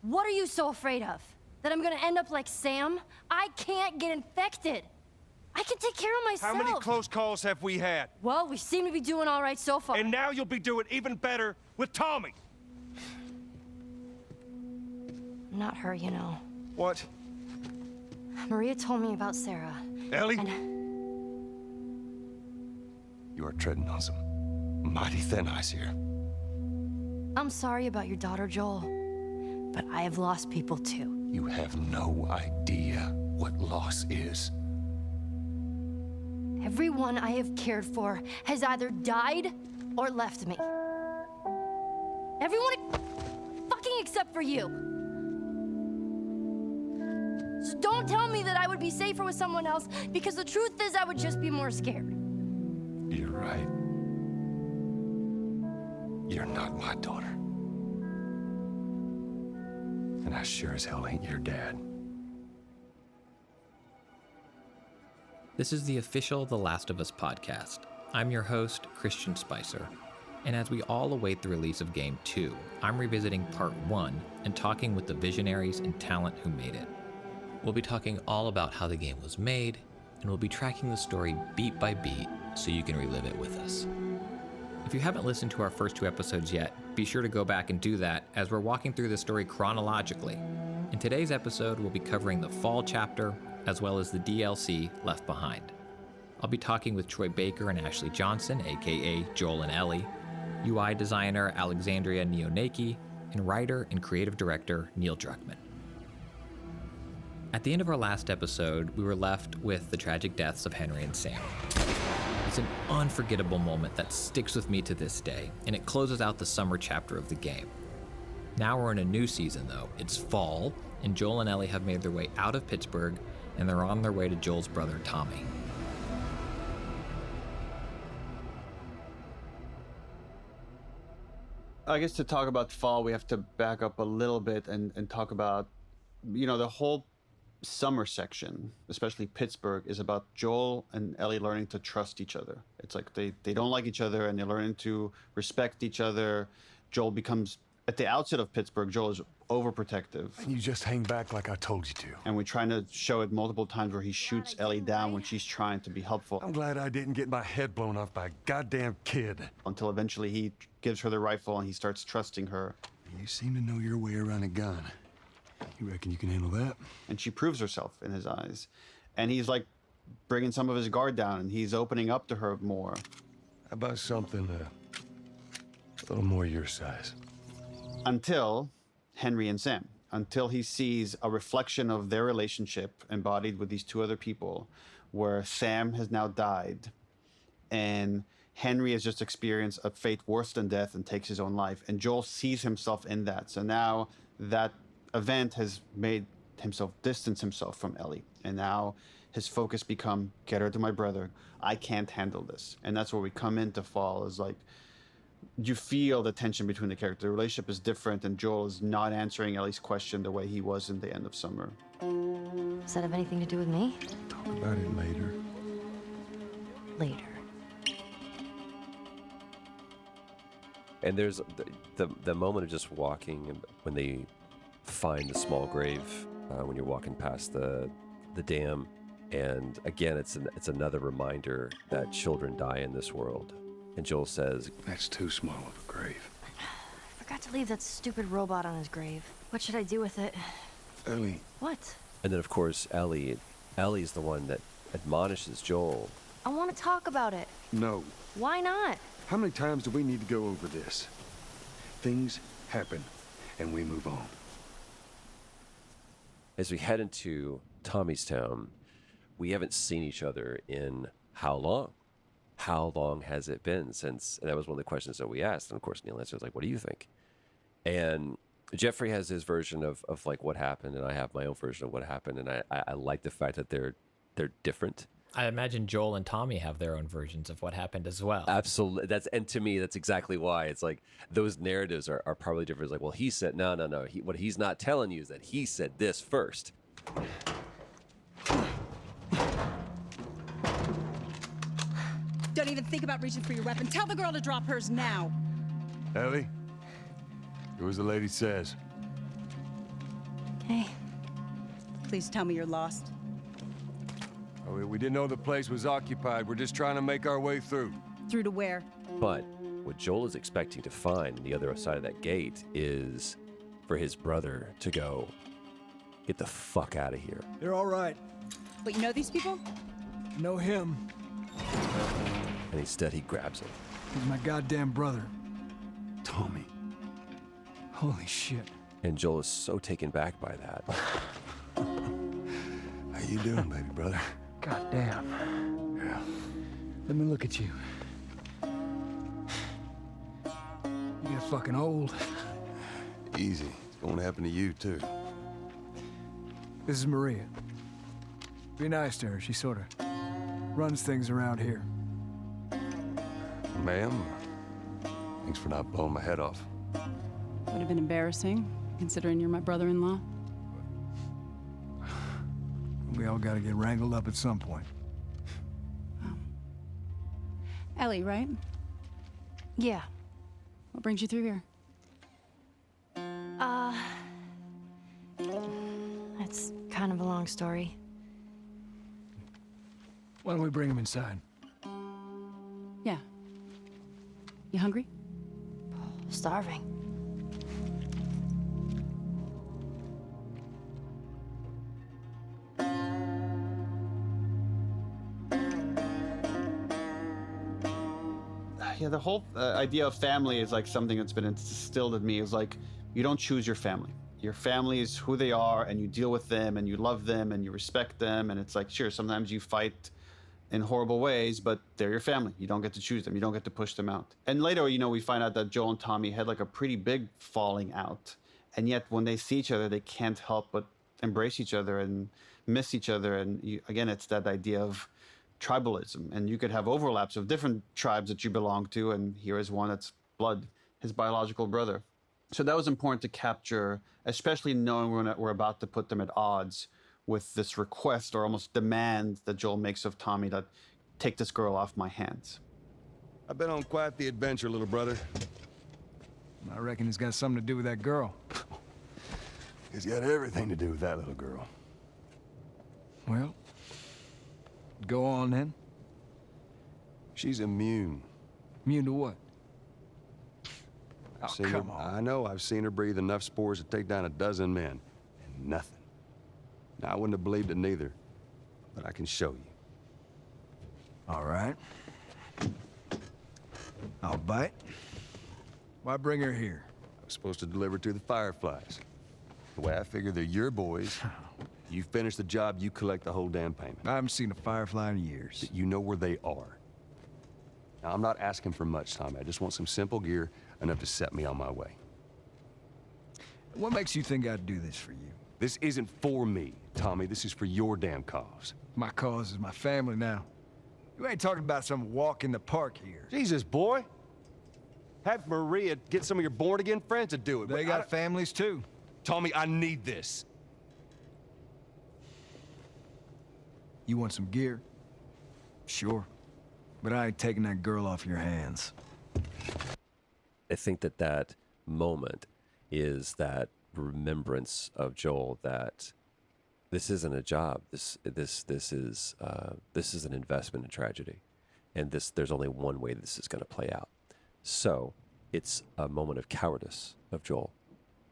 What are you so afraid of? That I'm gonna end up like Sam? I can't get infected. I can take care of myself. How many close calls have we had? Well, we seem to be doing all right so far. And now you'll be doing even better with Tommy. Not her, you know. What? Maria told me about Sarah. Ellie? And You are treading on some mighty thin ice here. I'm sorry about your daughter, Joel. But I have lost people too. You have no idea what loss is. Everyone I have cared for has either died or left me. Everyone fucking except for you. So don't tell me that I would be safer with someone else, because the truth is I would just be more scared. You're right. You're not my daughter. And I sure as hell ain't your dad. This is the official The Last of Us podcast. I'm your host, Christian Spicer. And as we all await the release of Game 2, I'm revisiting Part 1 and talking with the visionaries and talent who made it. We'll be talking all about how the game was made, and we'll be tracking the story beat by beat so you can relive it with us. If you haven't listened to our first 2 episodes yet, be sure to go back and do that as we're walking through the story chronologically. In today's episode, we'll be covering the fall chapter, as well as the DLC Left Behind. I'll be talking with Troy Baker and Ashley Johnson, aka Joel and Ellie, UI designer Alexandria Neonaki, and writer and creative director Neil Druckmann. At the end of our last episode, we were left with the tragic deaths of Henry and Sam. It's an unforgettable moment that sticks with me to this day, and it closes out the summer chapter of the game. Now we're in a new season though. It's fall, and Joel and Ellie have made their way out of Pittsburgh, and they're on their way to Joel's brother, Tommy. I guess to talk about fall, we have to back up a little bit and talk about, the whole summer section, especially Pittsburgh, is about Joel and Ellie learning to trust each other. It's like they don't like each other and they're learning to respect each other. Joel becomes, at the outset of Pittsburgh, Joel is overprotective. And you just hang back like I told you to. And we're trying to show it multiple times where he shoots Ellie down when she's trying to be helpful. I'm glad I didn't get my head blown off by a goddamn kid. Until eventually he gives her the rifle and he starts trusting her. You seem to know your way around a gun. You reckon you can handle that? And she proves herself in his eyes. And he's like bringing some of his guard down and he's opening up to her more. How about something a little more your size? Until Henry and Sam. Until he sees a reflection of their relationship embodied with these 2 other people, where Sam has now died and Henry has just experienced a fate worse than death and takes his own life. And Joel sees himself in that. So now that event has made himself distance himself from Ellie. And now his focus become, get her to my brother. I can't handle this. And that's where we come into fall, is like, you feel the tension between the characters. The relationship is different, and Joel is not answering Ellie's question the way he was in the end of summer. Does that have anything to do with me? Talk about it later. Later. And there's the moment of just walking, and when they find the small grave, when you're walking past the dam, and again, it's another reminder that children die in this world. And Joel says, That's too small of a grave. I forgot to leave that stupid robot on his grave. What should I do with it? Ellie. What? and then of course Ellie's the one that admonishes Joel. I want to talk about it. No. Why not? How many times do we need to go over this? Things happen, and we move on. As we head into Tommy's town, we haven't seen each other in how long? How long has it been since? And that was one of the questions that we asked. And of course, Neil answers like, what do you think? And Jeffrey has his version of like what happened, and I have my own version of what happened. And I like the fact that they're different. I imagine Joel and Tommy have their own versions of what happened as well. Absolutely. And to me, that's exactly why. It's like those narratives are probably different. It's like, well, he said, no. What he's not telling you is that he said this first. Don't even think about reaching for your weapon. Tell the girl to drop hers now. Ellie, do as the lady says. Hey. Please tell me you're lost. Oh, we didn't know the place was occupied. We're just trying to make our way through. Through to where? But what Joel is expecting to find on the other side of that gate is for his brother to go, get the fuck out of here. They're all right. But you know these people? Know him. And instead he grabs him. He's my goddamn brother. Tommy. Holy shit. And Joel is so taken back by that. How you doing, baby brother? Goddamn. Yeah. Let me look at you. You get fucking old. Easy. It's going to happen to you, too. This is Maria. Be nice to her. She sort of runs things around here. Ma'am, thanks for not blowing my head off. Would have been embarrassing, considering you're my brother-in-law. We all gotta get wrangled up at some point. Ellie, right? Yeah. What brings you through here? That's kind of a long story. Why don't we bring him inside? Yeah. You hungry? Starving. Yeah, the whole idea of family is like something that's been instilled in me. Is like, you don't choose your family. Your family is who they are, and you deal with them, and you love them, and you respect them. And it's like, sure, sometimes you fight in horrible ways, but they're your family. You don't get to choose them. You don't get to push them out. And later, you know, we find out that Joel and Tommy had like a pretty big falling out. And yet when they see each other, they can't help but embrace each other and miss each other. And again, it's that idea of tribalism. And you could have overlaps of different tribes that you belong to. And here is one that's blood, his biological brother. So that was important to capture, especially knowing we're about to put them at odds with this request or almost demand that Joel makes of Tommy that take this girl off my hands. I've been on quite the adventure, little brother. I reckon it's got something to do with that girl. It's got everything to do with that little girl. Well, go on then. She's immune. Immune to what? Oh, Seen her- come on. I know, I've seen her breathe enough spores to take down a dozen men. And nothing. Now, I wouldn't have believed it neither. But I can show you. All right. I'll bite. Why bring her here? I was supposed to deliver to the Fireflies. The way I figure they're your boys. You finish the job, you collect the whole damn payment. I haven't seen a firefly in years. You know where they are. Now, I'm not asking for much, Tommy. I just want some simple gear, enough to set me on my way. What makes you think I'd do this for you? This isn't for me, Tommy. This is for your damn cause. My cause is my family now. You ain't talking about some walk in the park here. Jesus, boy. Have Maria get some of your born-again friends to do it. They but got families too. Tommy, I need this. You want some gear? Sure. But I ain't taking that girl off your hands. I think that that moment is that remembrance of Joel that this isn't a job. This is an investment in tragedy, and there's only one way this is going to play out. So it's a moment of cowardice of Joel.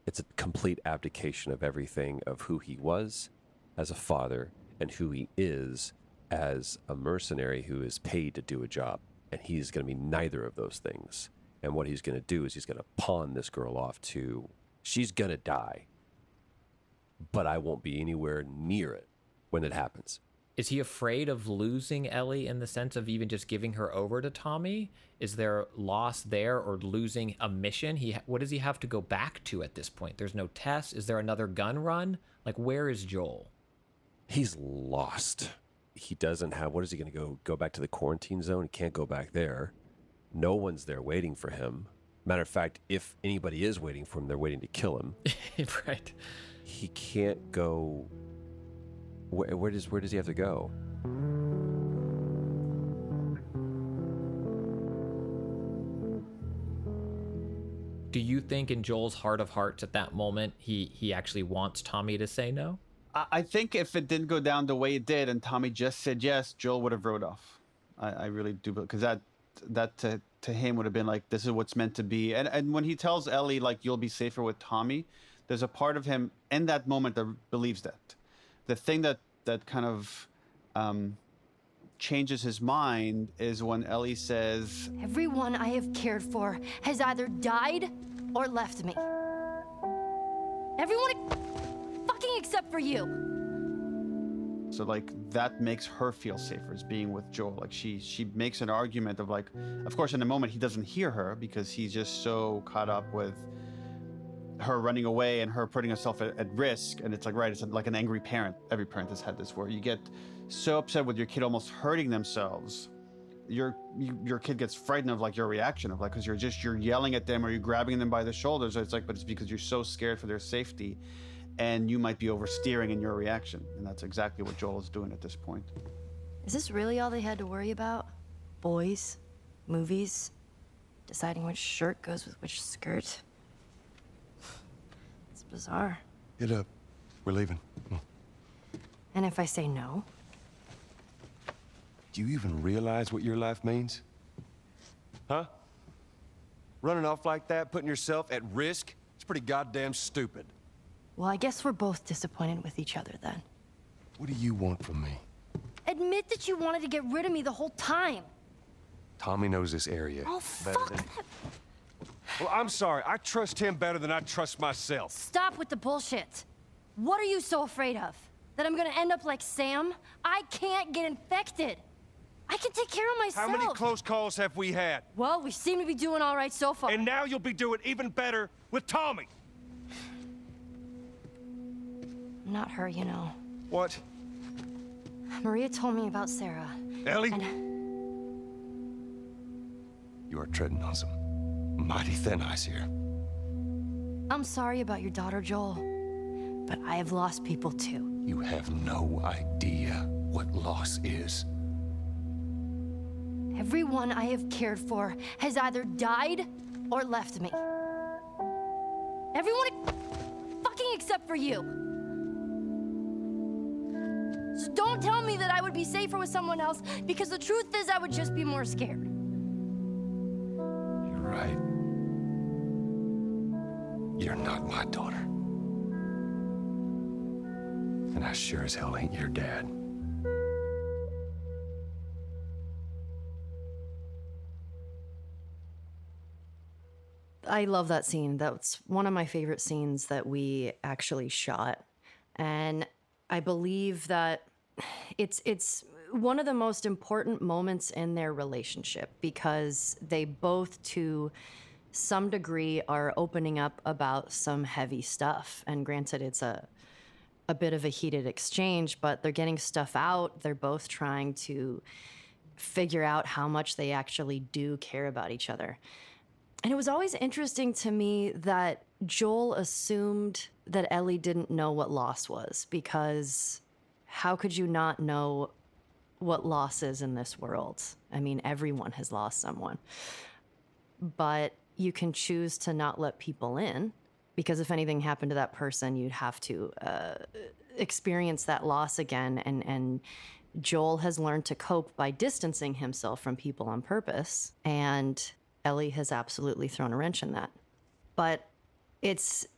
It's a complete abdication of everything of who he was as a father and who he is as a mercenary who is paid to do a job. And he's going to be neither of those things. And what he's going to do is he's going to pawn this girl off to, she's going to die, but I won't be anywhere near it when it happens. Is he afraid of losing Ellie in the sense of even just giving her over to Tommy? Is there loss there, or losing a mission? What does he have to go back to at this point? There's no test. Is there another gun run? Like, where is Joel? He's lost. He doesn't have, what is he going to go back to the quarantine zone? He can't go back there. No one's there waiting for him. Matter of fact, if anybody is waiting for him, they're waiting to kill him. Right. He can't go. Where does he have to go? Do you think in Joel's heart of hearts at that moment, he actually wants Tommy to say no? I think if it didn't go down the way it did and Tommy just said yes, Joel would have rode off. I really do, because that to him would have been like, this is what's meant to be. And when he tells Ellie, like, you'll be safer with Tommy, there's a part of him in that moment that believes that. The thing that kind of changes his mind is when Ellie says, Everyone I have cared for has either died or left me. Everyone fucking except for you. so like that makes her feel safer, as being with Joel. Like she makes an argument of like, of course in the moment he doesn't hear her because he's just so caught up with her running away and her putting herself at risk. And it's like, right, it's like an angry parent. Every parent has had this, where you get so upset with your kid almost hurting themselves. Your kid gets frightened of like your reaction of like, because you're yelling at them or you're grabbing them by the shoulders. It's like, but it's because you're so scared for their safety, and you might be oversteering in your reaction. And that's exactly what Joel is doing at this point. Is this really all they had to worry about? Boys, movies, deciding which shirt goes with which skirt. It's bizarre. Get up. We're leaving. Come on. And if I say no? Do you even realize what your life means? Huh? Running off like that, putting yourself at risk? It's pretty goddamn stupid. Well, I guess we're both disappointed with each other then. What do you want from me? Admit that you wanted to get rid of me the whole time. Tommy knows this area Oh, better fuck than... that. Well, I'm sorry. I trust him better than I trust myself. Stop with the bullshit. What are you so afraid of? That I'm gonna end up like Sam? I can't get infected. I can take care of myself. How many close calls have we had? Well, we seem to be doing all right so far. And now you'll be doing even better with Tommy. I'm not her, you know. What? Maria told me about Sarah. Ellie? And You are treading on some mighty thin ice here. I'm sorry about your daughter, Joel. But I have lost people too. You have no idea what loss is. Everyone I have cared for has either died or left me. Everyone fucking except for you. So don't tell me that I would be safer with someone else, because the truth is I would just be more scared. You're right. You're not my daughter. And I sure as hell ain't your dad. I love that scene. That's one of my favorite scenes that we actually shot. And I believe that it's one of the most important moments in their relationship, because they both, to some degree, are opening up about some heavy stuff. And granted, it's a bit of a heated exchange, but they're getting stuff out. They're both trying to figure out how much they actually do care about each other. And it was always interesting to me that Joel assumed that Ellie didn't know what loss was, because how could you not know what loss is in this world? I mean, everyone has lost someone. But you can choose to not let people in, because if anything happened to that person, you'd have to experience that loss again. And Joel has learned to cope by distancing himself from people on purpose. And Ellie has absolutely thrown a wrench in that. But it's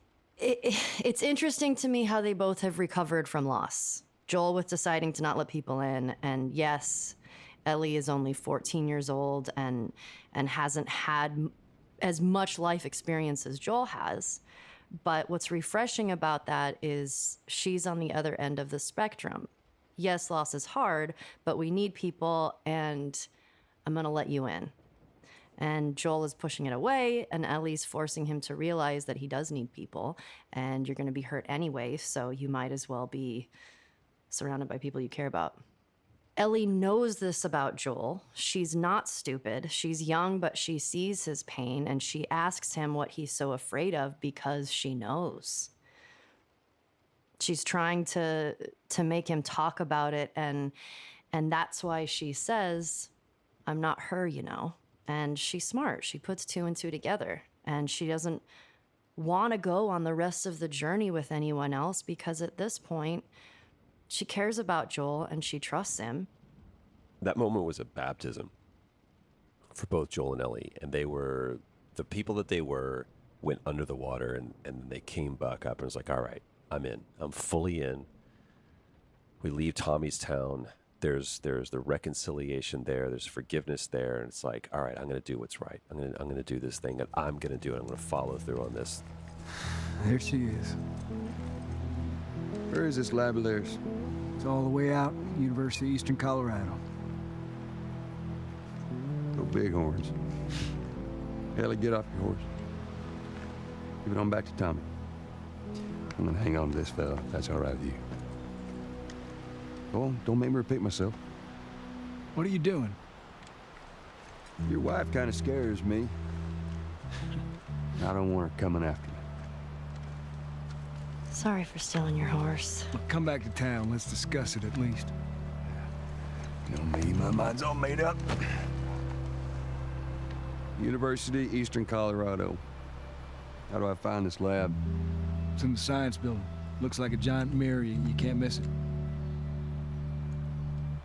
interesting to me how they both have recovered from loss. Joel with deciding to not let people in, and yes, Ellie is only 14 years old and hasn't had as much life experience as Joel has. But what's refreshing about that is she's on the other end of the spectrum. Yes, loss is hard, but we need people, and I'm gonna let you in. And Joel is pushing it away, and Ellie's forcing him to realize that he does need people, and you're going to be hurt anyway, so you might as well be surrounded by people you care about. Ellie knows this about Joel. She's not stupid. She's young, but she sees his pain, and she asks him what he's so afraid of because she knows. She's trying to make him talk about it, and that's why she says, I'm not her, you know. And she's smart. She puts two and two together. and she doesn't want to go on the rest of the journey with anyone else because at this point, she cares about Joel and she trusts him. That moment was a baptism for both Joel and Ellie, and they were the people that they went under the water, and then they came back up and was like, all right, I'm in. I'm fully in. We leave Tommy's town. There's the reconciliation there. There's forgiveness there. And it's like, all right, I'm going to do what's right. I'm going to do this thing that I'm going to do. And I'm going to follow through on this. There she is. Where is this lab of theirs? It's all the way out, University of Eastern Colorado. No bighorns. Ellie, get off your horse. Give it on back to Tommy. I'm gonna hang on to this fella, if that's all right with you. Oh, don't make me repeat myself. What are you doing? Your wife kind of scares me. I don't want her coming after me. Sorry for stealing your horse. Look, come back to town. Let's discuss it at least. You know me, my mind's all made up. University, Eastern Colorado. How do I find this lab? It's in the science building. Looks like a giant mirror. You can't miss it.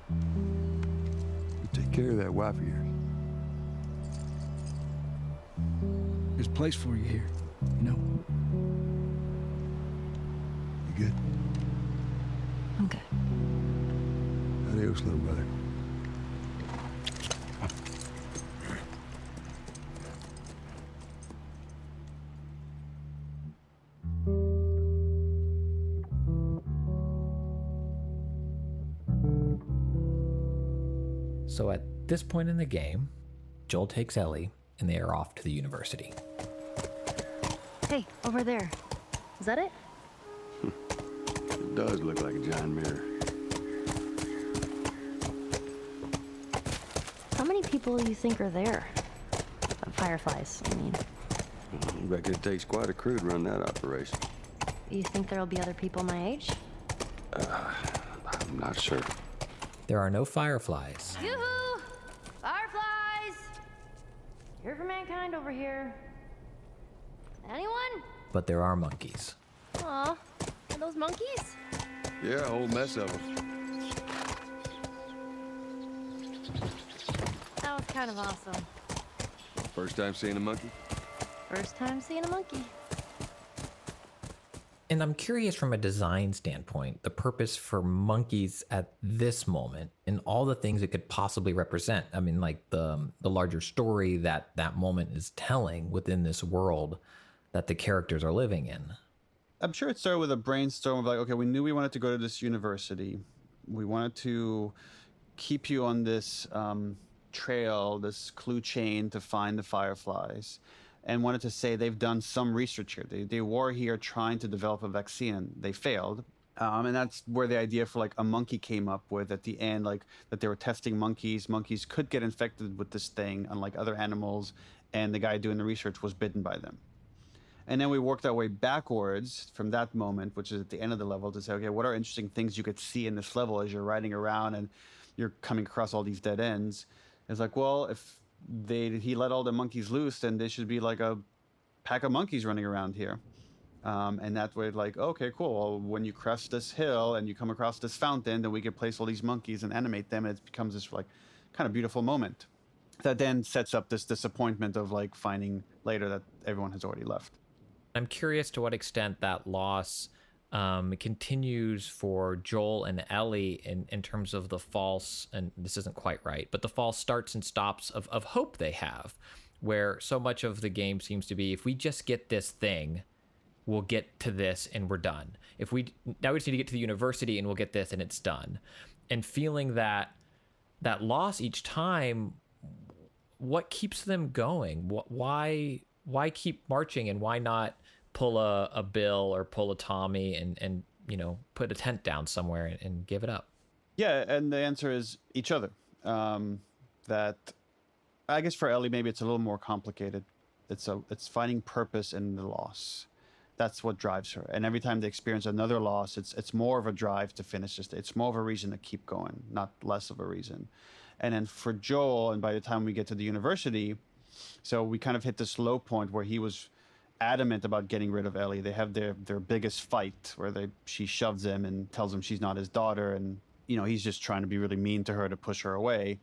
You take care of that wife of yours. There's a place for you here, you know? You good? I'm good. Adios, little brother. So at this point in the game, Joel takes Ellie and they are off to the university. Hey, over there. Is that it? It does look like a giant mirror. How many people do you think are there? Fireflies, I mean. I reckon it takes quite a crew to run that operation. You think there'll be other people my age? I'm not sure. There are no fireflies. Yoo-hoo! Fireflies! Here for mankind over here. Anyone? But there are monkeys. Aw, are those monkeys? Yeah, a whole mess of them. That was kind of awesome. First time seeing a monkey? First time seeing a monkey. And I'm curious from a design standpoint, the purpose for monkeys at this moment and all the things it could possibly represent. I mean, like the larger story that that moment is telling within this world that the characters are living in. I'm sure it started with a brainstorm of like, okay, we knew we wanted to go to this university. We wanted to keep you on this trail, this clue chain to find the fireflies, and wanted to say they've done some research here. They were here trying to develop a vaccine. They failed. And that's where the idea for like a monkey came up with at the end, like that they were testing monkeys. Monkeys could get infected with this thing, unlike other animals, and the guy doing the research was bitten by them. And then we worked our way backwards from that moment, which is at the end of the level, to say, okay, what are interesting things you could see in this level as you're riding around and you're coming across all these dead ends? It's like, well, if he let all the monkeys loose, then there should be like a pack of monkeys running around here. And that way, like, okay, cool. Well, when you crest this hill and you come across this fountain, then we can place all these monkeys and animate them, and it becomes this like kind of beautiful moment that then sets up this disappointment of like finding later that everyone has already left. I'm curious to what extent that loss continues for Joel and Ellie in terms of the false, and this isn't quite right, but the false starts and stops of hope they have, where so much of the game seems to be, if we just get this thing, we'll get to this and we're done. Now we just need to get to the university and we'll get this and it's done. And feeling that loss each time, what keeps them going? Why keep marching, and why not pull a Bill or pull a Tommy and you know, put a tent down somewhere and give it up? Yeah, and the answer is each other. That I guess for Ellie maybe it's a little more complicated. It's finding purpose in the loss. That's what drives her. And every time they experience another loss, it's more of a drive to finish this. It's more of a reason to keep going, not less of a reason. And then for Joel, and by the time we get to the university, So we kind of hit this low point where he was adamant about getting rid of Ellie. They have their biggest fight where she shoves him and tells him she's not his daughter, and he's just trying to be really mean to her to push her away.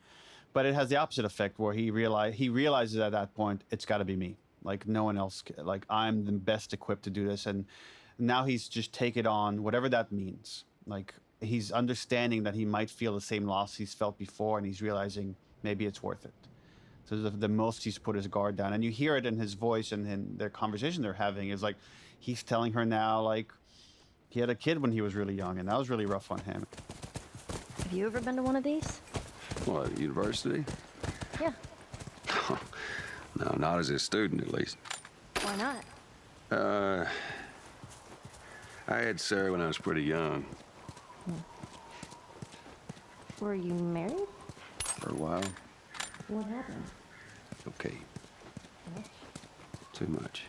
But it has the opposite effect where he realizes at that point, it's got to be me. Like no one else, like I'm the best equipped to do this. And now he's just take it on, whatever that means. Like he's understanding that he might feel the same loss he's felt before, and he's realizing maybe it's worth it. So the most he's put his guard down. And you hear it in his voice and in their conversation they're having is like, he's telling her now, like, he had a kid when he was really young, and that was really rough on him. Have you ever been to one of these? What, university? Yeah. No, not as a student, at least. Why not? I had Sarah when I was pretty young. Were you married? For a while. What happened? Okay. Too much.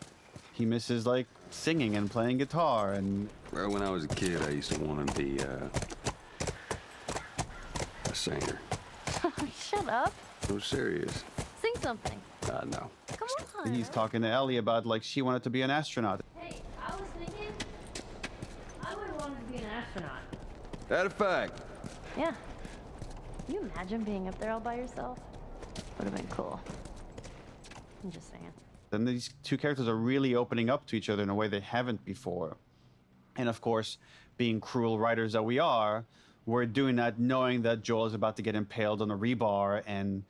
He misses, like, singing and playing guitar, and... Well, when I was a kid, I used to want to be, a singer. Shut up. I'm serious. Sing something. No. Come on. He's talking to Ellie about, like, she wanted to be an astronaut. Hey, I was thinking I would have wanted to be an astronaut. That a fact. Yeah. Can you imagine being up there all by yourself? Would have been cool. I'm just saying. And these two characters are really opening up to each other in a way they haven't before. And of course, being cruel writers that we are, we're doing that knowing that Joel is about to get impaled on a rebar and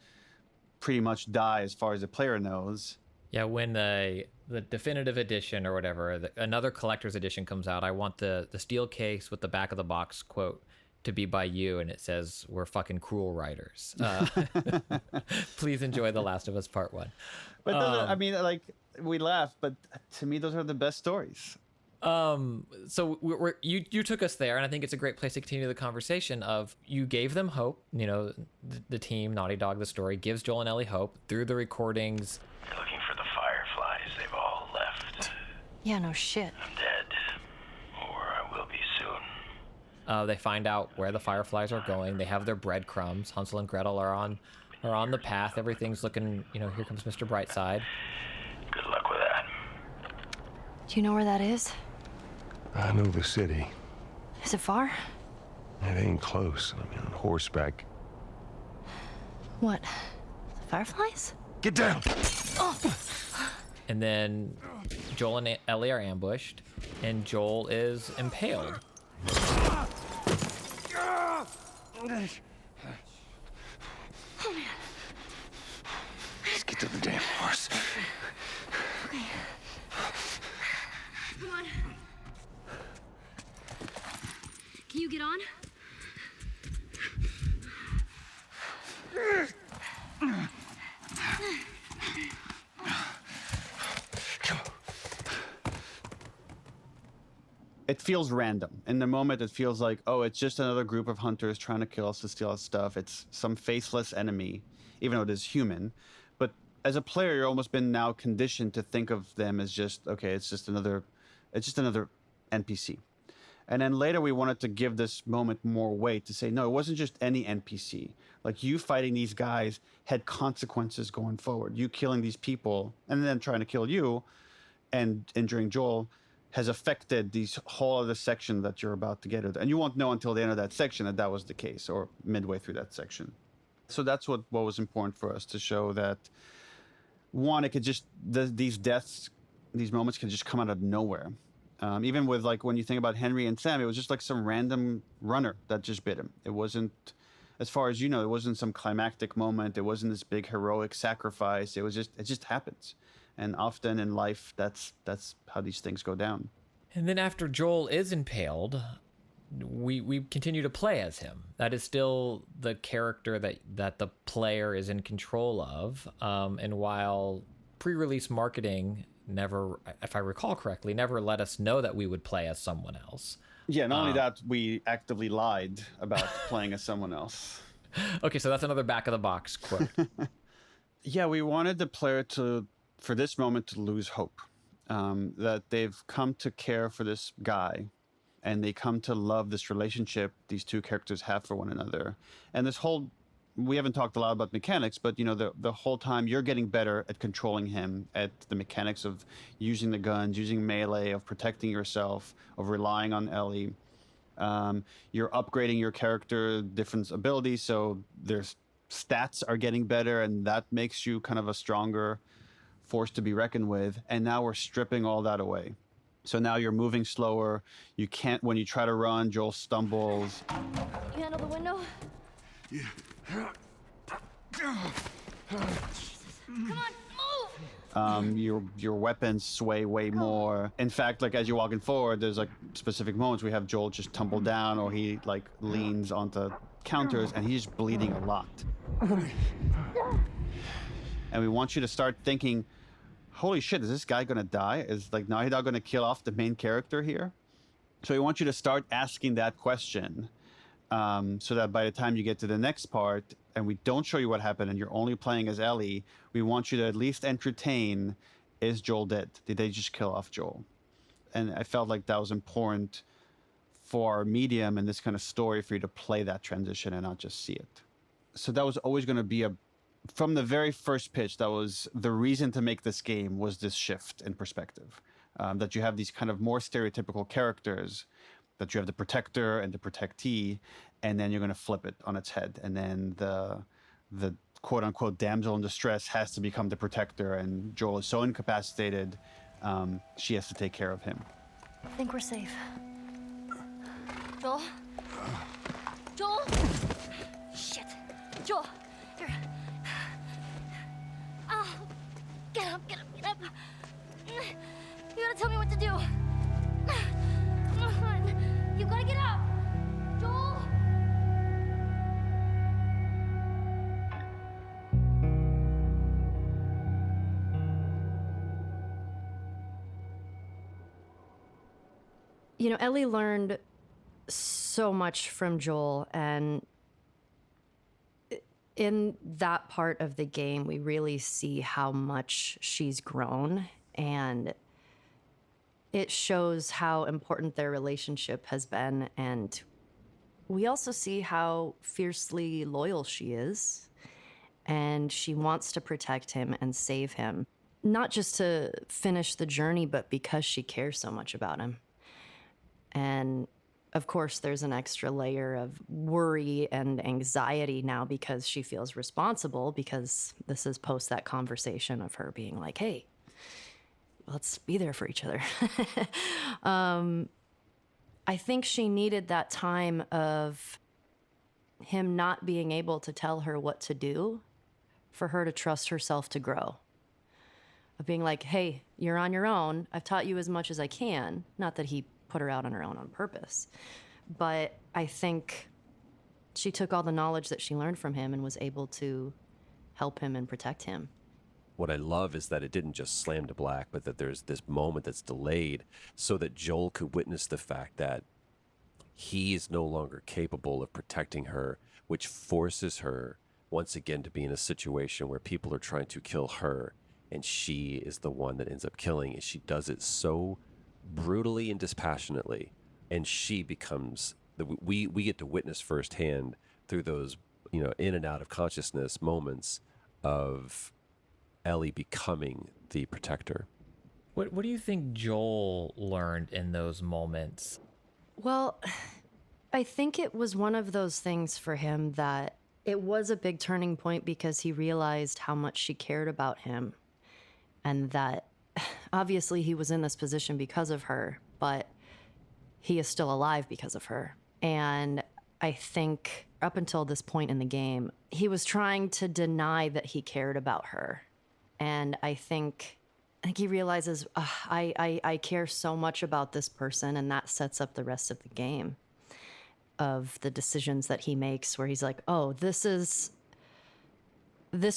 pretty much die as far as the player knows. Yeah, when the definitive edition or whatever, another collector's edition comes out, I want the steel case with the back of the box quote to be by you, and it says, "We're fucking cruel writers." Please enjoy The Last of Us Part 1. But I mean, like, we laugh, but to me, those are the best stories. So you took us there, and I think it's a great place to continue the conversation of you gave them hope. The team, Naughty Dog, the story, gives Joel and Ellie hope through the recordings. They're looking for the fireflies. They've all left. Yeah, no shit. I'm dead. Or I will be soon. They find out where the fireflies are going. They have their breadcrumbs. Hansel and Gretel are on the path. Everything's looking, here comes Mr. Brightside. Good luck with that. Do you know where that is? I know the city. Is it far? It ain't close. I mean, on horseback. What? The fireflies? Get down! Oh! And then Joel and Ellie are ambushed, and Joel is impaled. Oh, man. Let's get to the damn horse. Okay. Come on. Can you get on? It feels random. In the moment, it feels like, oh, it's just another group of hunters trying to kill us to steal our stuff. It's some faceless enemy, even though it is human. But as a player, you're almost been now conditioned to think of them as just, okay, it's just another NPC. And then later we wanted to give this moment more weight to say, no, it wasn't just any NPC. Like, you fighting these guys had consequences going forward. You killing these people and then trying to kill you and injuring Joel has affected these whole other section that you're about to get at. And you won't know until the end of that section that that was the case, or midway through that section. So that's what was important for us, to show that, one, it could just, these deaths, these moments can just come out of nowhere. Even with, like, when you think about Henry and Sam, it was just like some random runner that just bit him. It wasn't, as far as you know, it wasn't some climactic moment. It wasn't this big heroic sacrifice. It just happens. And often in life, that's how these things go down. And then after Joel is impaled, we continue to play as him. That is still the character that the player is in control of. And while pre-release marketing never, if I recall correctly, never let us know that we would play as someone else. Yeah, not only that, we actively lied about playing as someone else. Okay, so that's another back of the box quote. Yeah, we wanted the player to, for this moment, to lose hope. That they've come to care for this guy, and they come to love this relationship these two characters have for one another. And this whole we haven't talked a lot about mechanics, but the whole time you're getting better at controlling him, at the mechanics of using the guns, using melee, of protecting yourself, of relying on Ellie. You're upgrading your character, different abilities, so their stats are getting better, and that makes you kind of a stronger force to be reckoned with. And now we're stripping all that away. So now you're moving slower. You can't, when you try to run, Joel stumbles. You handle the window? Yeah. Jesus. Come on, move! Your weapons sway way more. In fact, like as you're walking forward, there's like specific moments we have Joel just tumble down, or he like leans onto counters, and he's bleeding a lot. And we want you to start thinking, holy shit, is this guy gonna die? Is like Naughty Dog gonna kill off the main character here? So we want you to start asking that question, so that by the time you get to the next part and we don't show you what happened and you're only playing as Ellie, we want you to at least entertain, is Joel dead? Did they just kill off Joel? And I felt like that was important for our medium and this kind of story, for you to play that transition and not just see it. So that was always going to be from the very first pitch, that was the reason to make this game, was this shift in perspective. That you have these kind of more stereotypical characters, that you have the protector and the protectee, and then you're going to flip it on its head. And then the quote unquote damsel in distress has to become the protector, and Joel is so incapacitated, she has to take care of him. I think we're safe. Joel? Joel? Shit. Joel, here. Oh, get up, get up, get up. You gotta tell me what to do. Come on. You gotta get up. Joel? Ellie learned so much from Joel, and in that part of the game, we really see how much she's grown, and it shows how important their relationship has been, and we also see how fiercely loyal she is, and she wants to protect him and save him, not just to finish the journey, but because she cares so much about him. And of course, there's an extra layer of worry and anxiety now because she feels responsible, because this is post that conversation of her being like, hey, let's be there for each other. I think she needed that time of him not being able to tell her what to do for her to trust herself to grow. Of being like, hey, you're on your own. I've taught you as much as I can. Not that he put her out on her own on purpose. But I think she took all the knowledge that she learned from him and was able to help him and protect him. What I love is that it didn't just slam to black, but that there's this moment that's delayed so that Joel could witness the fact that he is no longer capable of protecting her, which forces her once again to be in a situation where people are trying to kill her, and she is the one that ends up killing, and she does it so brutally and dispassionately, and she becomes we get to witness firsthand through those in and out of consciousness moments of Ellie becoming the protector. What do you think Joel learned in those moments? Well, I think it was one of those things for him that it was a big turning point, because he realized how much she cared about him, and that obviously he was in this position because of her, but he is still alive because of her. And I think up until this point in the game, he was trying to deny that he cared about her. And I think he realizes, I care so much about this person, and that sets up the rest of the game, of the decisions that he makes, where he's like, oh, this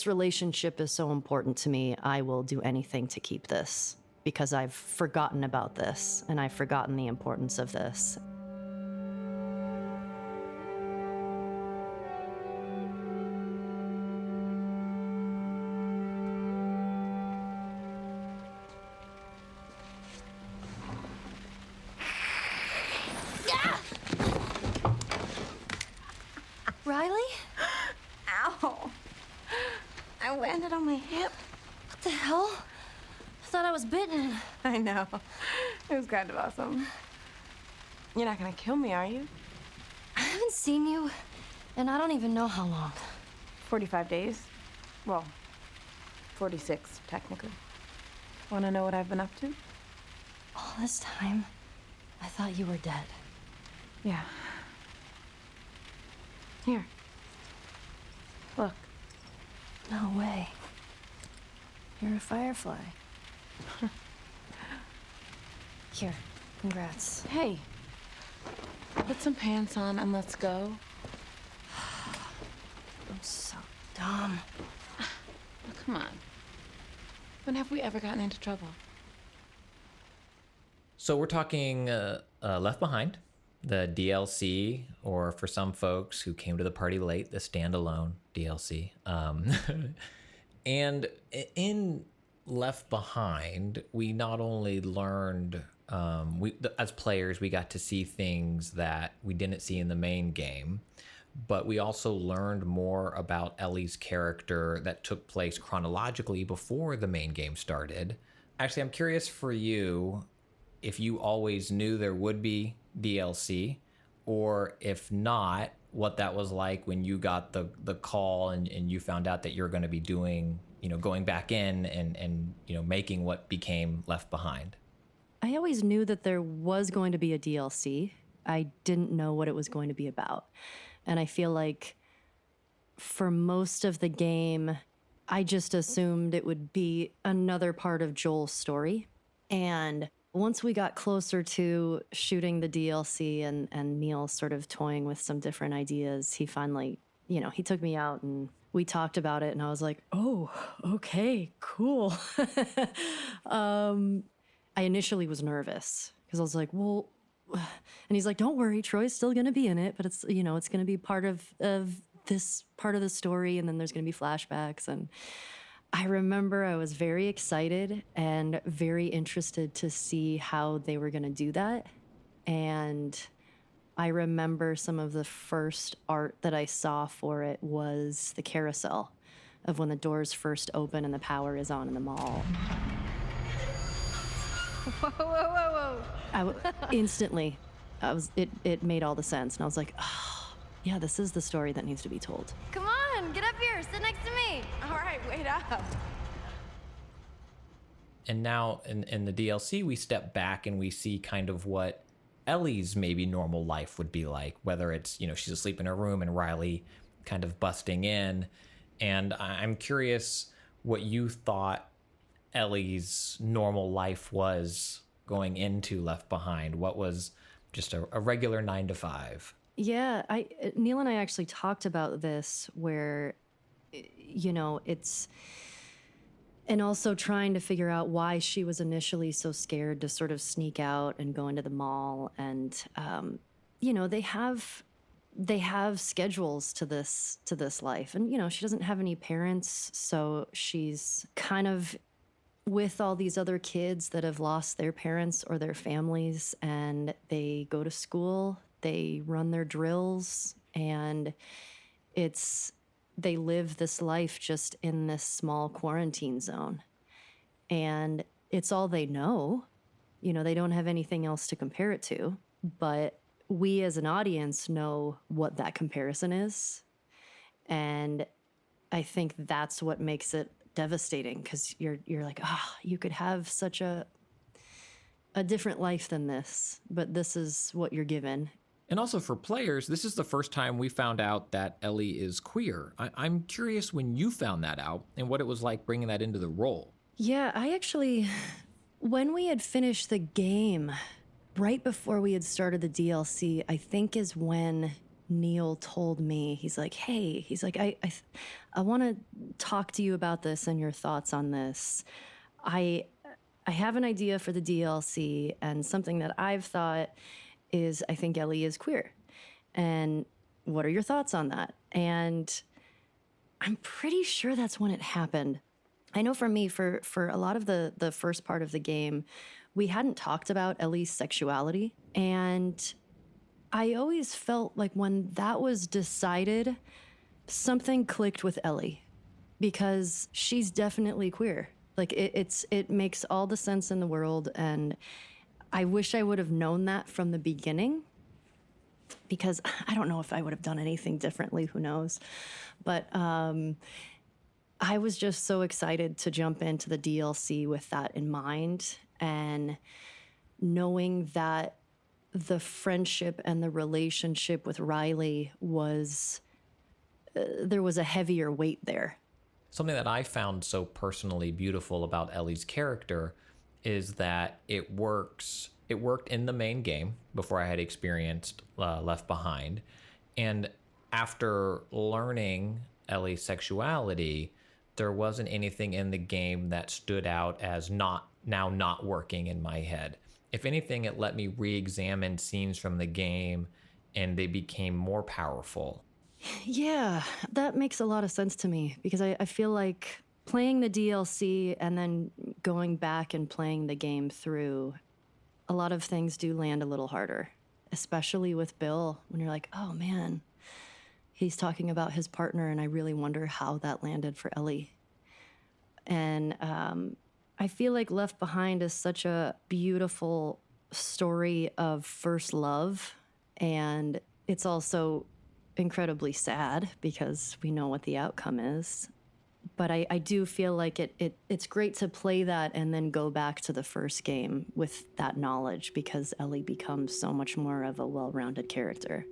relationship is so important to me. I will do anything to keep this, because I've forgotten about this, and I've forgotten the importance of this. Riley? Ow. it on my hip. What the hell? I thought I was bitten. I know. It was kind of awesome. You're not gonna kill me, are you? I haven't seen you, and I don't even know how long. 45 days. Well, 46, technically. Wanna know what I've been up to? All this time, I thought you were dead. Yeah. Here. Look. No way. You're a firefly. Here, congrats. Hey. Put some pants on and let's go. I'm so dumb. Oh, come on. When have we ever gotten into trouble? So we're talking Left Behind, the DLC, or for some folks who came to the party late, the standalone DLC. And in Left Behind, we not only learned, as players, we got to see things that we didn't see in the main game, but we also learned more about Ellie's character that took place chronologically before the main game started. Actually, I'm curious for you if you always knew there would be DLC, or if not, what that was like when you got the call and you found out that you're going to be doing, going back in and making what became Left Behind. I always knew that there was going to be a DLC. I didn't know what it was going to be about. And I feel like for most of the game, I just assumed it would be another part of Joel's story. And once we got closer to shooting the DLC and Neil sort of toying with some different ideas, he finally, he took me out and we talked about it and I was like, oh, okay, cool. I initially was nervous because I was like, well, and he's like, don't worry, Troy's still going to be in it, but it's, it's going to be part of this part of the story. And then there's going to be flashbacks. And I remember I was very excited and very interested to see how they were going to do that. And I remember some of the first art that I saw for it was the carousel of when the doors first open and the power is on in the mall. Whoa, whoa, whoa, whoa. Instantly, it made all the sense. And I was like, oh, yeah, this is the story that needs to be told. Come on, get up here, sit next to me. All right, wait up. And now in the DLC, we step back and we see kind of what Ellie's maybe normal life would be like, whether it's, she's asleep in her room and Riley kind of busting in. And I'm curious what you thought Ellie's normal life was going into Left Behind. What was just a regular 9 to 5? Yeah, Neil and I actually talked about this where, it's, and also trying to figure out why she was initially so scared to sort of sneak out and go into the mall. And, they have schedules to this life. And, she doesn't have any parents, so she's kind of with all these other kids that have lost their parents or their families, and they go to school, they run their drills, and they live this life just in this small quarantine zone. And it's all they know. They don't have anything else to compare it to, but we as an audience know what that comparison is. And I think that's what makes it devastating, because you're like, you could have such a different life than this, but this is what you're given. And also for players, this is the first time we found out that Ellie is queer. I'm curious when you found that out and what it was like bringing that into the role. Yeah, I actually, when we had finished the game, right before we had started the DLC, I think is when Neil told me, he's like, hey, he's like, I want to talk to you about this and your thoughts on this. I have an idea for the DLC, and something that I've thought is I think Ellie is queer. And what are your thoughts on that? And I'm pretty sure that's when it happened. I know for me, for a lot of the first part of the game, we hadn't talked about Ellie's sexuality. And I always felt like when that was decided, something clicked with Ellie. because she's definitely queer. Like it makes all the sense in the world, and I wish I would have known that from the beginning, because I don't know if I would have done anything differently, who knows. But I was just so excited to jump into the DLC with that in mind, and knowing that the friendship and the relationship with Riley was, there was a heavier weight there. Something that I found so personally beautiful about Ellie's character is that it worked in the main game before I had experienced Left Behind. And after learning Ellie's sexuality, there wasn't anything in the game that stood out as not working in my head. If anything, it let me re-examine scenes from the game, and they became more powerful. Yeah, that makes a lot of sense to me, because I feel like playing the DLC and then going back and playing the game through, a lot of things do land a little harder, especially with Bill, when you're like, oh man, he's talking about his partner, and I really wonder how that landed for Ellie. And I feel like Left Behind is such a beautiful story of first love, and it's also incredibly sad because we know what the outcome is. But I do feel like it's great to play that and then go back to the first game with that knowledge, because Ellie becomes so much more of a well-rounded character.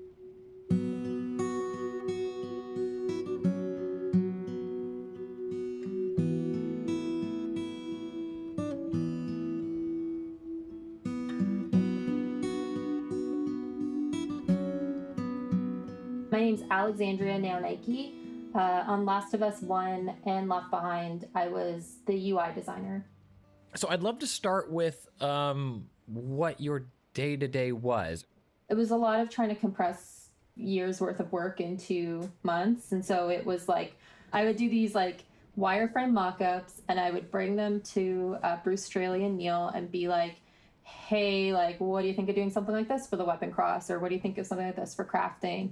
My name's Alexandria Naonike. On Last of Us 1 and Left Behind, I was the UI designer. So I'd love to start with what your day-to-day was. It was a lot of trying to compress years worth of work into months. And so it was like, I would do these like wireframe mock-ups, and I would bring them to Bruce Straley and Neil and be like, hey, like, what do you think of doing something like this for the weapon cross? Or what do you think of something like this for crafting?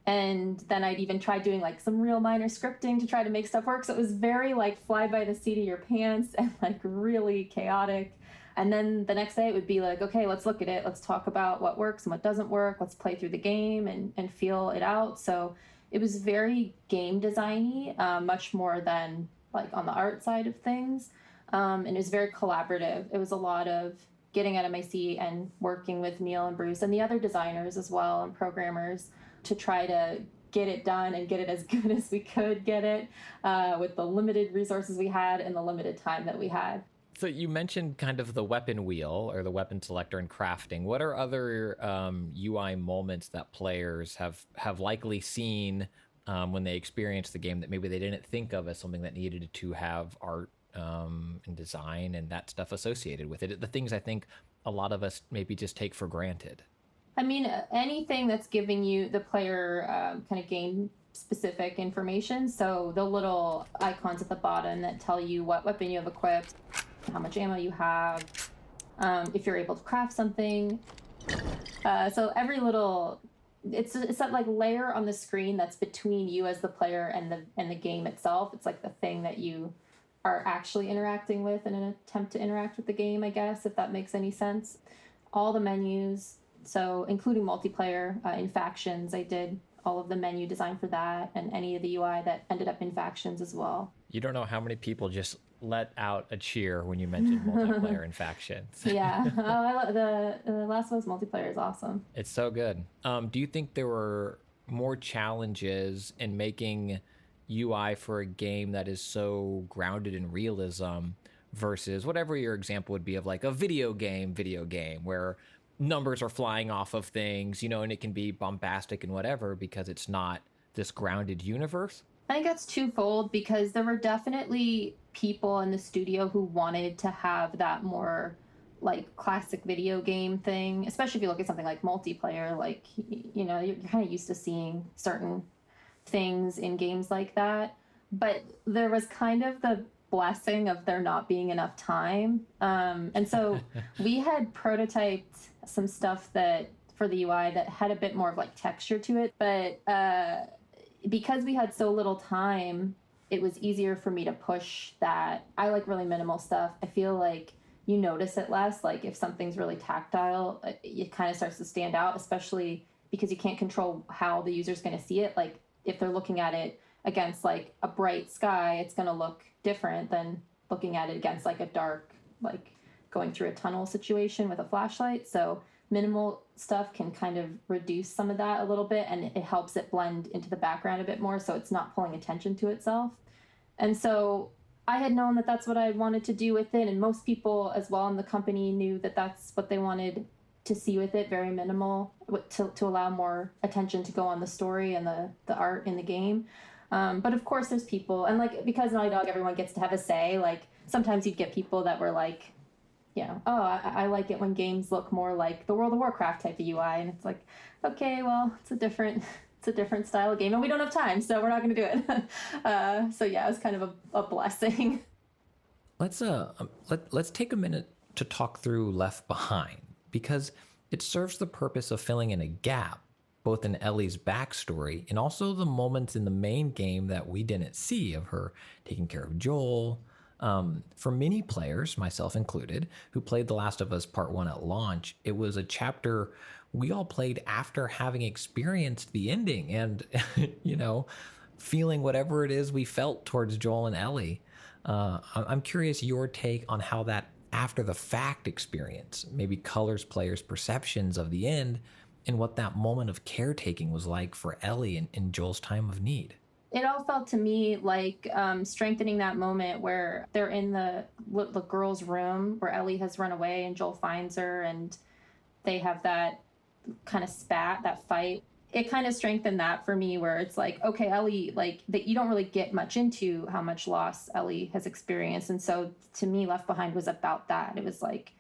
And then I'd even try doing like some real minor scripting to try to make stuff work. So it was very like fly by the seat of your pants and like really chaotic. And then the next day it would be like, okay, let's look at it. Let's talk about what works and what doesn't work. Let's play through the game and feel it out. So it was very game designy, much more than like on the art side of things. And it was very collaborative. It was a lot of getting out of my seat and working with Neil and Bruce and the other designers as well and programmers to try to get it done and get it as good as we could get it with the limited resources we had and the limited time that we had. So you mentioned kind of the weapon wheel or the weapon selector and crafting. What are other UI moments that players have likely seen when they experience the game that maybe they didn't think of as something that needed to have art and design and that stuff associated with it? The things I think a lot of us maybe just take for granted. I mean, anything that's giving you the player kind of game specific information. So the little icons at the bottom that tell you what weapon you have equipped, how much ammo you have, if you're able to craft something. So every little, it's that like layer on the screen that's between you as the player and the game itself. It's like the thing that you are actually interacting with in an attempt to interact with the game, I guess, if that makes any sense. All the menus. So including multiplayer in factions, I did all of the menu design for that and any of the UI that ended up in factions as well. You don't know how many people just let out a cheer when you mentioned multiplayer in factions. Yeah, the Last of Us multiplayer is awesome. It's so good. Do you think there were more challenges in making UI for a game that is so grounded in realism versus whatever your example would be of like a video game where numbers are flying off of things, you know, and it can be bombastic and whatever because it's not this grounded universe? I think that's twofold, because there were definitely people in the studio who wanted to have that more like classic video game thing, especially if you look at something like multiplayer, like, you know, you're kind of used to seeing certain things in games like that. But there was kind of the blessing of there not being enough time. And so we had prototyped some stuff that for the UI that had a bit more of like texture to it. But because we had so little time, it was easier for me to push that. I like really minimal stuff. I feel like you notice it less. Like if something's really tactile, it kind of starts to stand out, especially because you can't control how the user's going to see it. Like if they're looking at it against like a bright sky, it's going to look different than looking at it against like a dark, like going through a tunnel situation with a flashlight. So minimal stuff can kind of reduce some of that a little bit, and it helps it blend into the background a bit more, so it's not pulling attention to itself. And so I had known that that's what I wanted to do with it, and most people as well in the company knew that that's what they wanted to see with it, very minimal, to allow more attention to go on the story and the art in the game. But of course there's people, and like because Naughty Dog, everyone gets to have a say. Like sometimes you'd get people that were like, you know, oh, I like it when games look more like the World of Warcraft type of UI, and it's like, okay, well, it's a different style of game, and we don't have time, so we're not going to do it. So yeah, it was kind of a blessing. Let's take a minute to talk through Left Behind, because it serves the purpose of filling in a gap, both in Ellie's backstory and also the moments in the main game that we didn't see of her taking care of Joel. For many players, myself included, who played The Last of Us Part 1 at launch, it was a chapter we all played after having experienced the ending and, you know, feeling whatever it is we felt towards Joel and Ellie. I'm curious your take on how that after the fact experience maybe colors players' perceptions of the end and what that moment of caretaking was like for Ellie in Joel's time of need. It all felt to me like strengthening that moment where they're in the girl's room where Ellie has run away and Joel finds her and they have that kind of spat, that fight. It kind of strengthened that for me where it's like, okay, Ellie, like that you don't really get much into how much loss Ellie has experienced. And so to me, Left Behind was about that. It was like,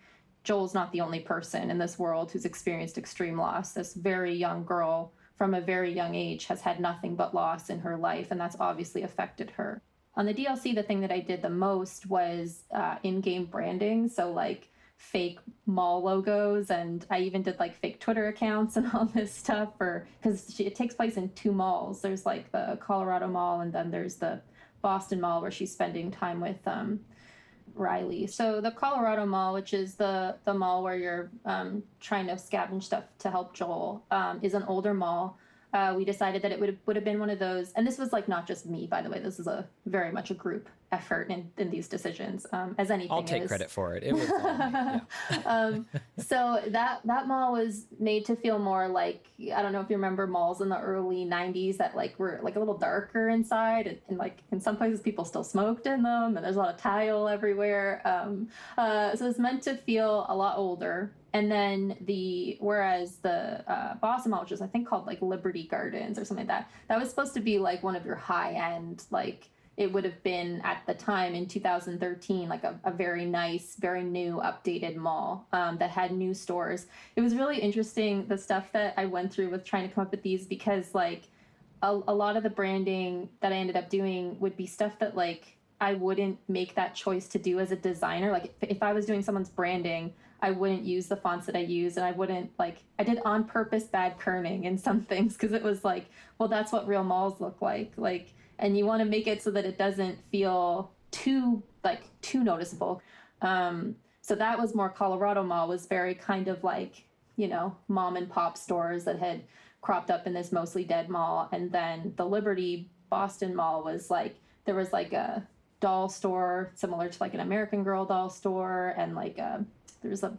Joel's not the only person in this world who's experienced extreme loss. This very young girl from a very young age has had nothing but loss in her life, and that's obviously affected her. On the DLC, the thing that I did the most was in-game branding, so like fake mall logos, and I even did like fake Twitter accounts and all this stuff because it takes place in 2 malls. There's like the Colorado Mall, and then there's the Boston Mall where she's spending time with Riley. So the Colorado Mall, which is the mall where you're trying to scavenge stuff to help Joel, is an older mall. We decided that it would have been one of those, and this was like not just me, by the way. This is very much a group effort in these decisions, as anything. I'll take credit for it. It was yeah. So that mall was made to feel more like, I don't know if you remember malls in the early 90s that like were like a little darker inside, and like in some places people still smoked in them, and there's a lot of tile everywhere. So it's meant to feel a lot older. And then whereas the Boston Mall, which is I think called like Liberty Gardens or something like that was supposed to be like one of your high end, like it would have been at the time in 2013, like a very nice, very new, updated mall that had new stores. It was really interesting, the stuff that I went through with trying to come up with these, because like a lot of the branding that I ended up doing would be stuff that like I wouldn't make that choice to do as a designer. Like if I was doing someone's branding, I wouldn't use the fonts that I use, and I wouldn't I did on purpose bad kerning in some things because it was like, well, that's what real malls look like, and you want to make it so that it doesn't feel too noticeable. So that was more Colorado Mall was very kind of like, you know, mom and pop stores that had cropped up in this mostly dead mall, and then the Liberty Boston Mall was like there was like a doll store similar to like an American Girl doll store, and like there's a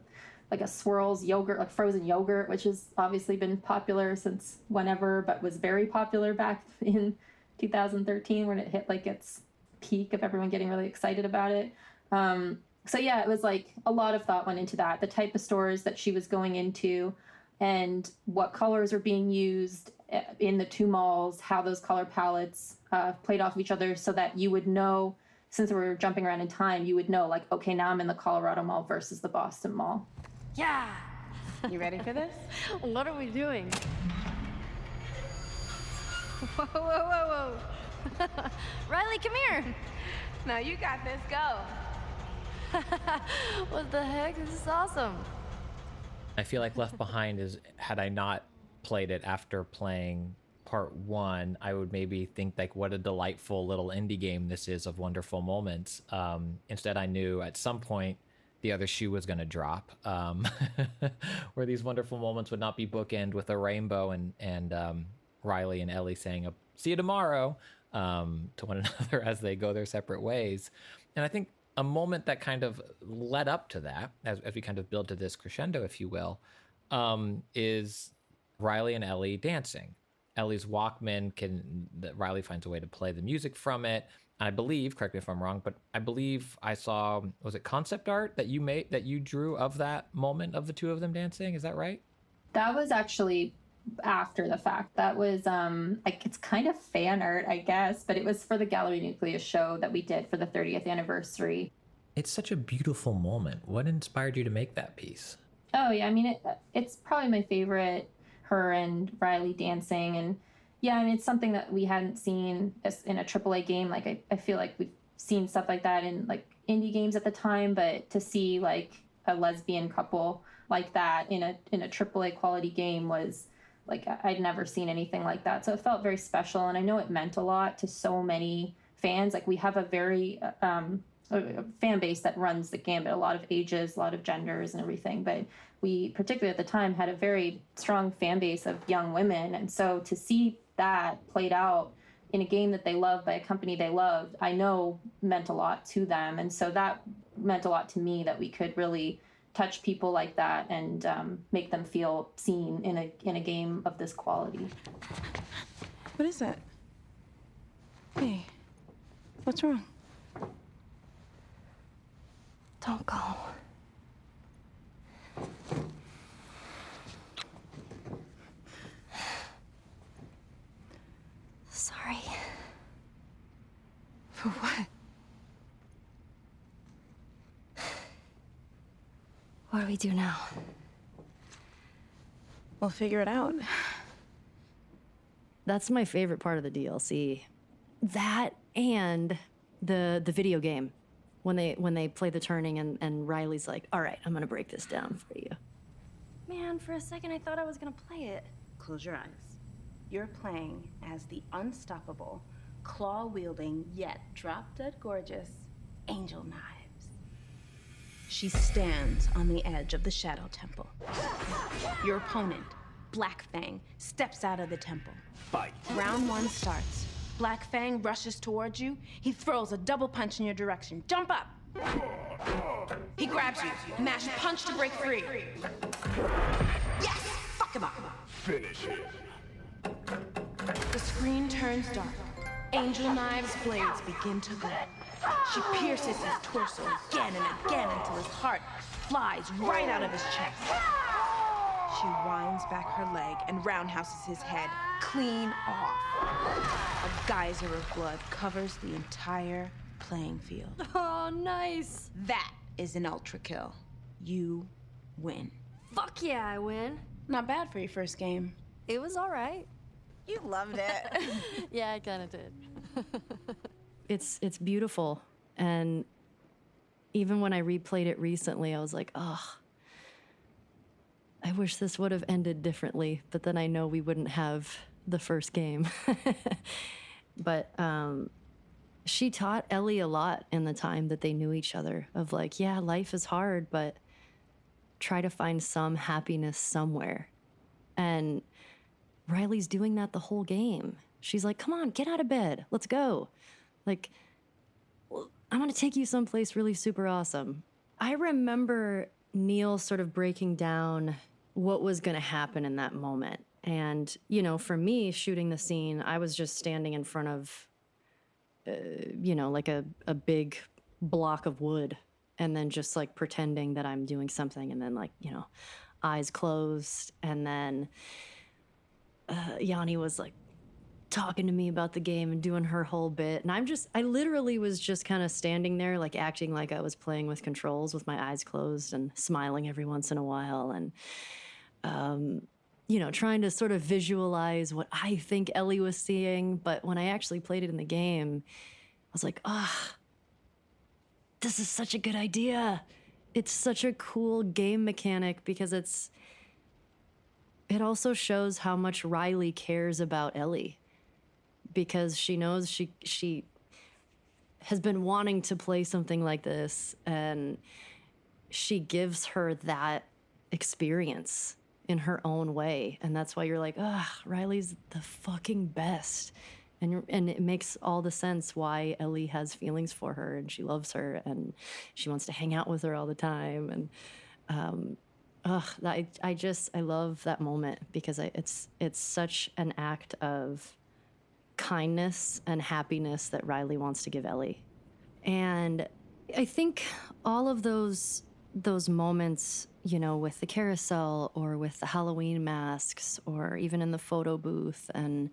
Swirls yogurt, like frozen yogurt, which has obviously been popular since whenever, but was very popular back in 2013 when it hit like its peak of everyone getting really excited about it. So yeah, it was like a lot of thought went into that, the type of stores that she was going into and what colors are being used in the 2 malls, how those color palettes played off of each other, so that you would know, since we were jumping around in time, you would know like, okay, now I'm in the Colorado Mall versus the Boston Mall. Yeah. You ready for this? What are we doing? Whoa, whoa, whoa, whoa. Riley, come here. No, you got this. Go. What the heck? This is awesome. I feel like Left Behind is, had I not played it after playing part one, I would maybe think like what a delightful little indie game this is of wonderful moments. Instead, I knew at some point the other shoe was going to drop, where these wonderful moments would not be bookend with a rainbow and Riley and Ellie saying, see you tomorrow, to one another as they go their separate ways. And I think a moment that kind of led up to that, as we kind of build to this crescendo, if you will, is Riley and Ellie dancing. Ellie's Walkman Riley finds a way to play the music from it. I believe, correct me if I'm wrong, but I believe I saw, was it concept art that you drew of that moment of the two of them dancing? Is that right? That was actually after the fact. That was like, it's kind of fan art, I guess, but it was for the Gallery Nucleus show that we did for the 30th anniversary. It's such a beautiful moment. What inspired you to make that piece? Oh yeah, I mean, it's probably my favorite, her and Riley dancing. And yeah, I mean, it's something that we hadn't seen in a AAA game. Like, I feel like we've seen stuff like that in like indie games at the time, but to see like a lesbian couple like that in a AAA quality game was like, I'd never seen anything like that. So it felt very special. And I know it meant a lot to so many fans. Like, we have a very a fan base that runs the gambit, a lot of ages, a lot of genders and everything. But we, particularly at the time, had a very strong fan base of young women. And so to see that played out in a game that they love by a company they loved, I know meant a lot to them. And so that meant a lot to me, that we could really touch people like that and make them feel seen in a game of this quality. What is that? Hey, what's wrong? Don't go. Sorry. For what? What do we do now? We'll figure it out. That's my favorite part of the DLC. That and the video game. When they play the turning and Riley's like, all right, I'm gonna break this down for you. Man, for a second I thought I was gonna play it. Close your eyes. You're playing as the unstoppable, claw-wielding, yet drop-dead gorgeous Angel Knives. She stands on the edge of the Shadow Temple. Your opponent, Black Fang, steps out of the temple. Fight. Round one starts. Black Fang rushes towards you. He throws a double punch in your direction. Jump up! He grabs you. Mash punch to break free. Yes! Fuck him up! Finish it. The screen turns dark. Angel Knives' blades begin to glow. She pierces his torso again and again until his heart flies right out of his chest. She winds back her leg and roundhouses his head clean off. A geyser of blood covers the entire playing field. Oh, nice. That is an ultra kill. You win. Fuck yeah, I win. Not bad for your first game. It was all right. You loved it. Yeah, I kind of did. It's beautiful. And even when I replayed it recently, I was like, oh, I wish this would have ended differently. But then I know we wouldn't have the first game. But she taught Ellie a lot in the time that they knew each other, of like, yeah, life is hard, but try to find some happiness somewhere. And Riley's doing that the whole game. She's like, come on, get out of bed. Let's go. Like, I'm gonna take you someplace really super awesome. I remember Neil sort of breaking down what was gonna happen in that moment. And, you know, for me, shooting the scene, I was just standing in front of, you know, like a big block of wood, and then just like pretending that I'm doing something, and then like, you know, eyes closed. And then Yanni was like talking to me about the game and doing her whole bit. And I literally was just kind of standing there, like acting like I was playing with controls with my eyes closed and smiling every once in a while. And, you know, trying to sort of visualize what I think Ellie was seeing. But when I actually played it in the game, I was like, ah, this is such a good idea. It's such a cool game mechanic because it also shows how much Riley cares about Ellie, because she knows she has been wanting to play something like this, and she gives her that experience in her own way. And that's why you're like, Riley's the fucking best. And it makes all the sense why Ellie has feelings for her, and she loves her, and she wants to hang out with her all the time. And I love that moment, because it's such an act of kindness and happiness that Riley wants to give Ellie. And I think all of those moments, you know, with the carousel or with the Halloween masks or even in the photo booth, and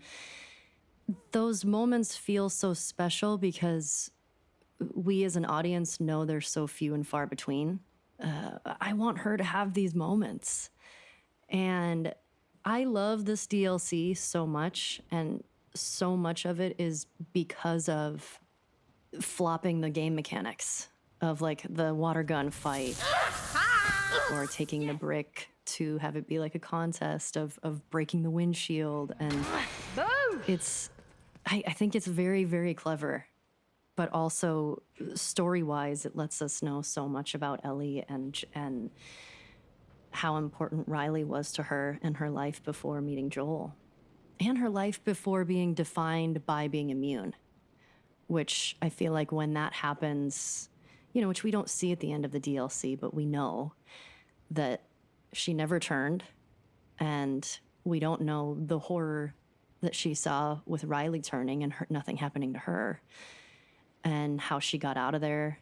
those moments feel so special because we as an audience know they're so few and far between. I want her to have these moments. And I love this DLC so much, and so much of it is because of flopping the game mechanics of like the water gun fight or taking the brick to have it be like a contest of breaking the windshield. And I think it's very, very clever, but also story-wise, it lets us know so much about Ellie and how important Riley was to her in her life before meeting Joel, and her life before being defined by being immune, which I feel like when that happens, you know, which we don't see at the end of the DLC, but we know that she never turned, and we don't know the horror that she saw with Riley turning and nothing happening to her, and how she got out of there.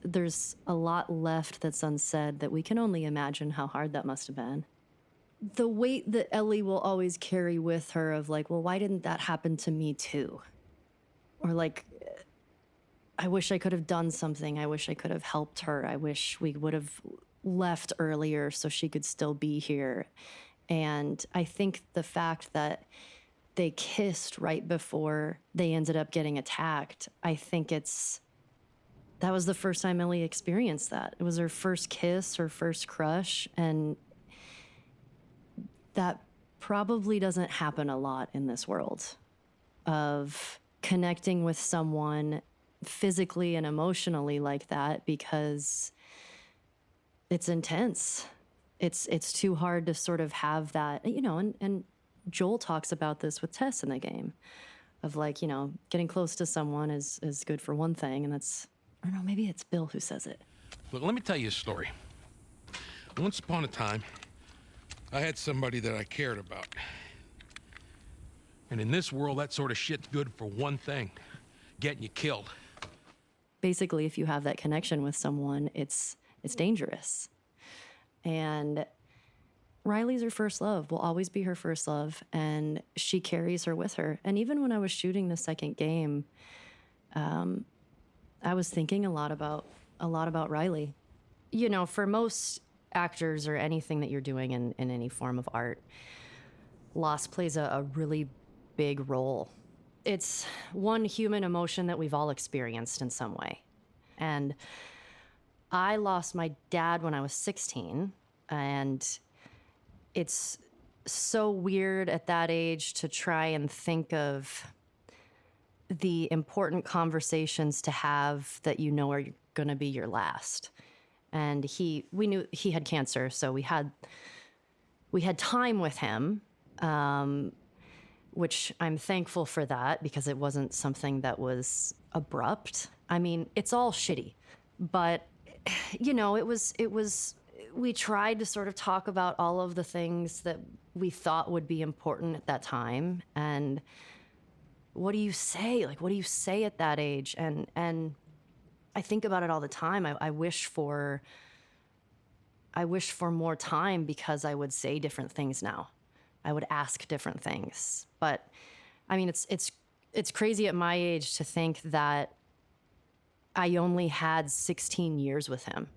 There's a lot left that's unsaid that we can only imagine how hard that must have been. The weight that Ellie will always carry with her of like, well, why didn't that happen to me too? Or like, I wish I could have done something. I wish I could have helped her. I wish we would have left earlier so she could still be here. And I think the fact that they kissed right before they ended up getting attacked, I think that was the first time Ellie experienced that. It was her first kiss, her first crush, and that probably doesn't happen a lot in this world, of connecting with someone physically and emotionally like that, because it's intense. It's too hard to sort of have that, you know, and Joel talks about this with Tess in the game of like, you know, getting close to someone is good for one thing, and that's, I don't know, maybe it's Bill who says it. Look, let me tell you a story. Once upon a time, I had somebody that I cared about. And in this world, that sort of shit's good for one thing: getting you killed. Basically, if you have that connection with someone, it's dangerous. And Riley's her first love, will always be her first love, and she carries her with her. And even when I was shooting the second game, I was thinking a lot about Riley. You know, for most actors or anything that you're doing in any form of art, loss plays a really big role. It's one human emotion that we've all experienced in some way. And I lost my dad when I was 16, and it's so weird at that age to try and think of the important conversations to have that you know are going to be your last. And we knew he had cancer, so we had time with him, which I'm thankful for that, because it wasn't something that was abrupt. I mean, it's all shitty, but you know, it was, we tried to sort of talk about all of the things that we thought would be important at that time. And what do you say? Like, what do you say at that age? And I think about it all the time. I wish for more time, because I would say different things now. I would ask different things. But I mean, it's crazy at my age to think that I only had 16 years with him,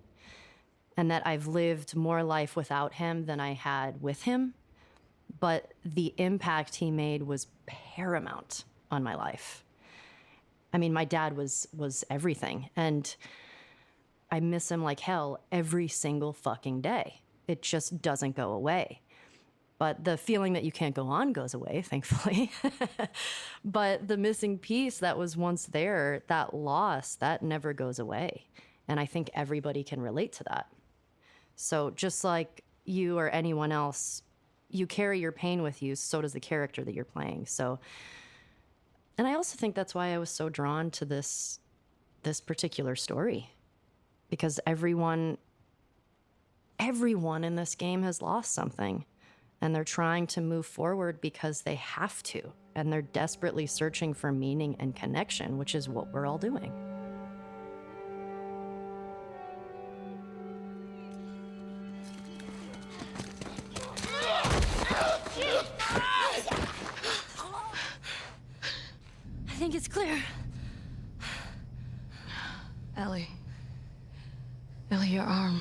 and that I've lived more life without him than I had with him. But the impact he made was paramount on my life. I mean, my dad was everything, and I miss him like hell every single fucking day. It just doesn't go away. But the feeling that you can't go on goes away, thankfully. But the missing piece that was once there, that loss, that never goes away. And I think everybody can relate to that. So just like you or anyone else, you carry your pain with you, so does the character that you're playing. So, and I also think that's why I was so drawn to this particular story. Because everyone in this game has lost something. And they're trying to move forward because they have to. And they're desperately searching for meaning and connection, which is what we're all doing. I think it's clear. Ellie, your arm.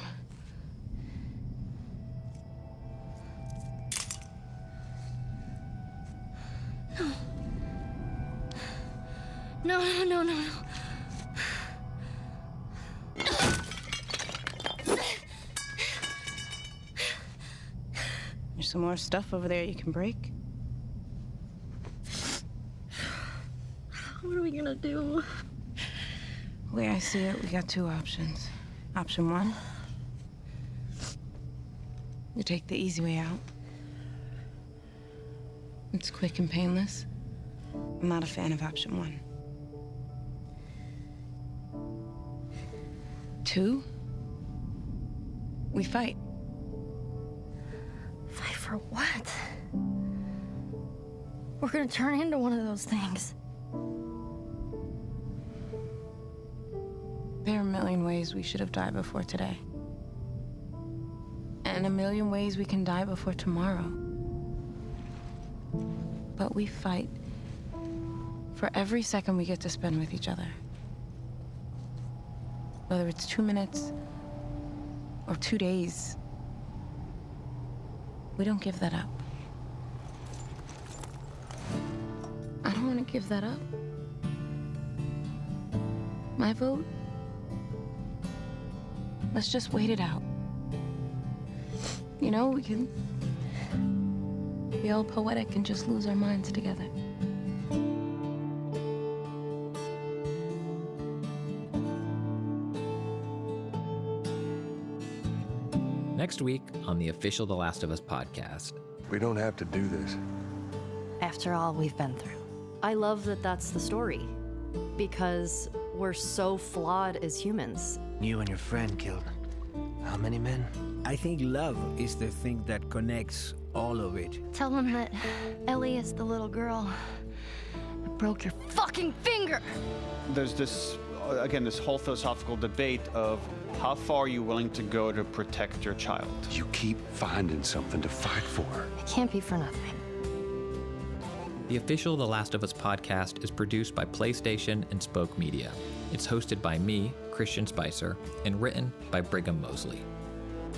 No. There's some more stuff over there you can break. What are we gonna do? The way I see it, we got two options. Option one, you take the easy way out. It's quick and painless. I'm not a fan of option one. Two, we fight. Fight for what? We're gonna turn into one of those things. There are a million ways we should have died before today. And a million ways we can die before tomorrow. But we fight for every second we get to spend with each other. Whether it's 2 minutes or 2 days, we don't give that up. I don't want to give that up. My vote? Let's just wait it out. You know, we can be all poetic and just lose our minds together. Next week on the official The Last of Us podcast. We don't have to do this. After all we've been through. I love that that's the story. Because we're so flawed as humans. You and your friend killed how many men? I think love is the thing that connects all of it. Tell them that Ellie is the little girl that broke your fucking finger. There's this, again, this whole philosophical debate of how far are you willing to go to protect your child? You keep finding something to fight for. It can't be for nothing. The official The Last of Us podcast is produced by PlayStation and Spoke Media. It's hosted by me, Christian Spicer, and written by Brigham Mosley.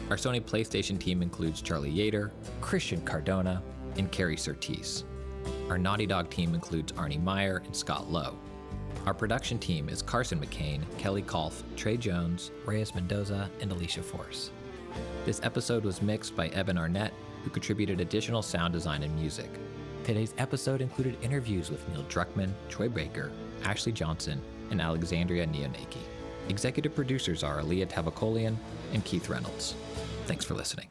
Our Sony PlayStation team includes Charlie Yater, Christian Cardona, and Carrie Surtees. Our Naughty Dog team includes Arnie Meyer and Scott Lowe. Our production team is Carson McCain, Kelly Kolf, Trey Jones, Reyes Mendoza, and Alicia Force. This episode was mixed by Evan Arnett, who contributed additional sound design and music. Today's episode included interviews with Neil Druckmann, Troy Baker, Ashley Johnson, and Alexandria Neonaki. Executive producers are Aaliyah Tavakolian and Keith Reynolds. Thanks for listening.